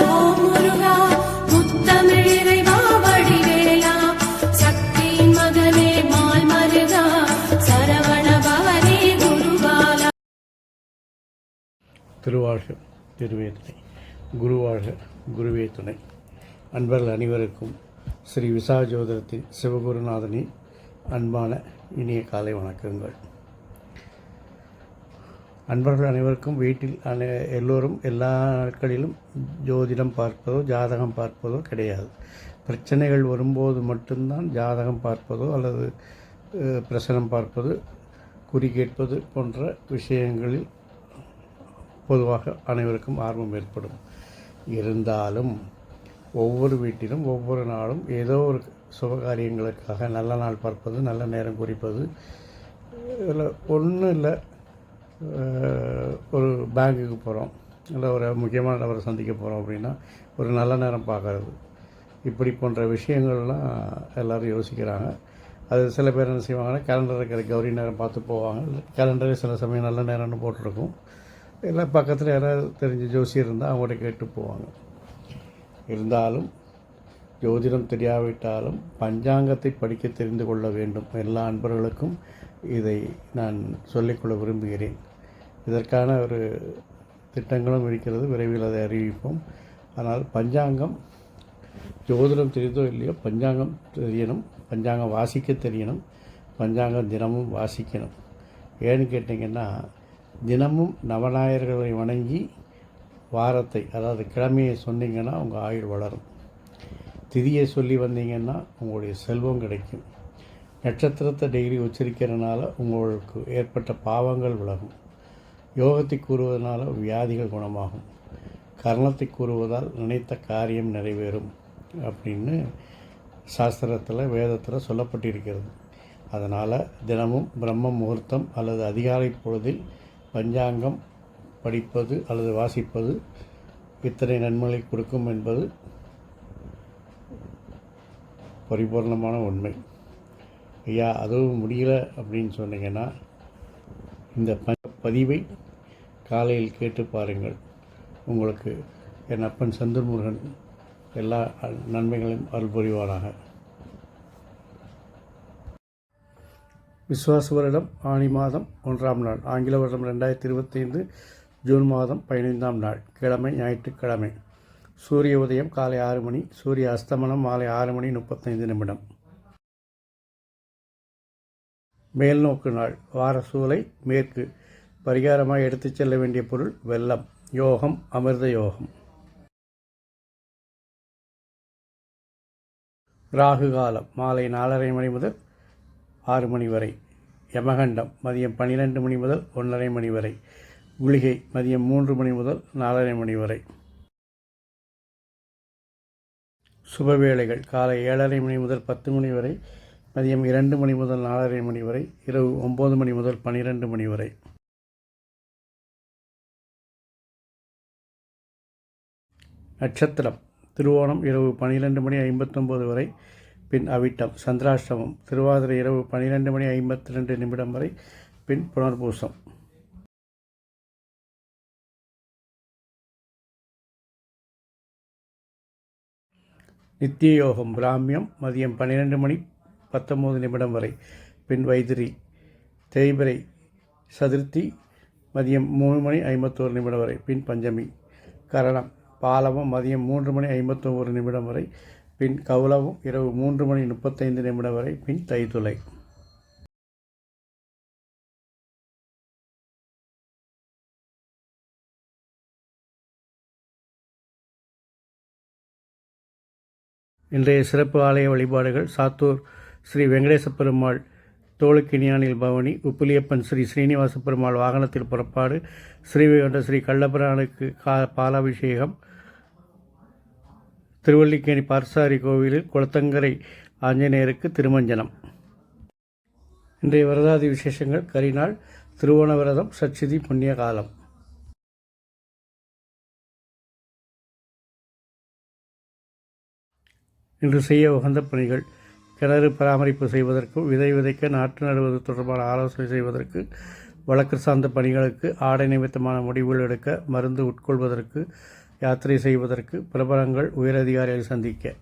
ஓம் முருகா முத்தமிழ் இறைவா வடிவேலா சக்தியின் மகனே மால் மருகா சரவண பவனே குருபாலா. திருவாழ்க திருவே துணை, குருவாழ்க குருவே துணை. அன்பர்கள் அனைவருக்கும் ஸ்ரீ விசாஜோதரத்தின் சிவகுருநாதனின் அன்பான இனிய காலை வணக்கங்கள். அன்பர்கள் அனைவருக்கும் வீட்டில் எல்லோரும் எல்லா நாட்களிலும் ஜோதிடம் பார்ப்பதோ ஜாதகம் பார்ப்பதோ கிடையாது. பிரச்சனைகள் வரும்போது மட்டும்தான் ஜாதகம் பார்ப்பதோ அல்லது பிரசனம் பார்ப்பது, குறி கேட்பது போன்ற விஷயங்களில் பொதுவாக அனைவருக்கும் ஆர்வம் ஏற்படும். இருந்தாலும் ஒவ்வொரு வீட்டிலும் ஒவ்வொரு நாளும் ஏதோ ஒரு சுபகாரியங்களுக்காக நல்ல நாள் பார்ப்பது, நல்ல நேரம் குறிப்பது, இதில் ஒன்றும் இல்லை. ஒரு பேங்க்குக்கு போகிறோம், இல்லை ஒரு முக்கியமான நபரை சந்திக்க போகிறோம் அப்படின்னா ஒரு நல்ல நேரம் பார்க்கறது, இப்படி போன்ற விஷயங்கள்லாம் எல்லோரும் யோசிக்கிறாங்க. அது சில பேர் என்ன செய்வாங்கன்னா, கேலண்டர் இருக்கிற கௌரி நேரம் பார்த்து போவாங்க. கேலண்டரே சில சமயம் நல்ல நேரம்னு போட்டிருக்கும். இல்லை பக்கத்தில் யாராவது தெரிஞ்ச ஜோசியர் இருந்தால் அவங்கள்ட்ட கேட்டு போவாங்க. இருந்தாலும் ஜோதிடம் தெரியாவிட்டாலும் பஞ்சாங்கத்தை படிக்க தெரிந்து கொள்ள வேண்டும். எல்லா அன்பர்களுக்கும் இதை நான் சொல்லிக்கொள்ள விரும்புகிறேன். இதற்கான ஒரு திட்டங்களும் இருக்கிறது, விரைவில் அதை அறிவிப்போம். ஆனால் பஞ்சாங்கம், ஜோதிடம் தெரிந்தோ இல்லையோ பஞ்சாங்கம் தெரியணும், பஞ்சாங்கம் வாசிக்க தெரியணும், பஞ்சாங்கம் தினமும் வாசிக்கணும். ஏன்னு கேட்டிங்கன்னா, தினமும் நவநாயகர்களை வணங்கி வாரத்தை, அதாவது கிழமையை சொன்னீங்கன்னா உங்கள் ஆயுள் வளரும். திதியை சொல்லி வந்தீங்கன்னா உங்களுடைய செல்வம் கிடைக்கும். நட்சத்திரத்தை டெய்லி உச்சரிக்கிறதுனால உங்களுக்கு ஏற்பட்ட பாவங்கள் விலகும். யோகத்தை கூறுவதனால வியாதிகள் குணமாகும். கர்ணத்தை கூறுவதால் நினைத்த காரியம் நிறைவேறும் அப்படின்னு சாஸ்திரத்தில், வேதத்தில் சொல்லப்பட்டிருக்கிறது. அதனால் தினமும் பிரம்ம முகூர்த்தம் அல்லது அதிகாலை பொழுதில் பஞ்சாங்கம் படிப்பது அல்லது வாசிப்பது இத்தனை நன்மைகளை கொடுக்கும் என்பது பரிபூர்ணமான உண்மை. ஐயா அதுவும் முடியல அப்படின்னு சொன்னீங்கன்னா இந்த பதிவை காலையில் கேட்டு பாருங்கள். உங்களுக்கு என் அப்பன் செந்தூர் முருகன் எல்லா நன்மைகளையும் அருள் புரிவாராக. விஸ்வாச வருடம் ஆனி மாதம் 1ஆம் நாள், ஆங்கில வருடம் 2025 ஜூன் மாதம் 15ஆம் நாள், கிழமை, ஞாயிற்றுக்கிழமை. சூரிய உதயம் காலை 6 மணி, சூரிய அஸ்தமனம் மாலை 6 மணி 35 நிமிடம். மேல்நோக்கு நாள், வார சூலை மேற்கு. பரிகாரமாக எடுத்துச் செல்ல வேண்டிய பொருள் வெல்லம். யோகம் அமிர்த யோகம். ராகு காலம் மாலை 4:30 மணி முதல் 6 மணி வரை. யமகண்டம் மதியம் 12 மணி முதல் 1:30 மணி வரை. குளிகை மதியம் 3 மணி முதல் 4:30 மணி வரை. சுபவேளைகள் காலை 7:30 மணி முதல் 10 மணி வரை, மதியம் 2 மணி முதல் 4:30 மணி வரை, இரவு 9 மணி முதல் 12 மணி வரை. நட்சத்திரம் திருவோணம் இரவு 12 மணி 59 வரை, பின் அவிட்டம். சந்திராஷ்டமம் திருவாதிரை இரவு 12 மணி 52 நிமிடம் வரை, பின் புனர்பூசம். நித்திய யோகம் பிராமியம் மதியம் 12 மணி 19 நிமிடம் வரை, பின் வைத்திரி. தேய்பிரை சதுர்த்தி மதியம் 3 மணி 51 நிமிடம் வரை, பின் பஞ்சமி. கரணம் பாலவம் மதியம் 3 மணி 51 நிமிடம் வரை, பின் கௌலவம் இரவு 3 மணி 35 நிமிடம் வரை, பின் தைத்துளை. இன்றைய சிறப்பு ஆலய வழிபாடுகள்: சாத்தூர் ஸ்ரீ வெங்கடேச பெருமாள் தோளுக்கினியானில் பவனி, உப்புலியப்பன் ஸ்ரீ ஸ்ரீனிவாச பெருமாள் வாகனத்தில் புறப்பாடு, ஸ்ரீவைகுண்ட ஸ்ரீ கள்ளபிரானுக்கு பாலாபிஷேகம், திருவல்லிக்கேணி பார்த்தசாரி கோவிலில் குளத்தங்கரை ஆஞ்சநேயருக்கு திருமஞ்சனம். இன்றைய விரதாதி விசேஷங்கள்: கரிநாள், திருவோண விரதம், சட்சிதி, புண்ணிய காலம். இன்று செய்ய உகந்த பணிகள்: கிணறு பராமரிப்பு செய்வதற்கு, விதை விதைக்க, நாற்று நடுவது தொடர்பான ஆலோசனை செய்வதற்கு, வழக்கு சார்ந்த பணிகளுக்கு, ஆடை நிமித்தமான முடிவுகள் எடுக்க, மருந்து உட்கொள்வதற்கு, யாத்திரை செய்வதற்கு பிரபலங்கள் உயரதிகாரிகளை சந்திக்க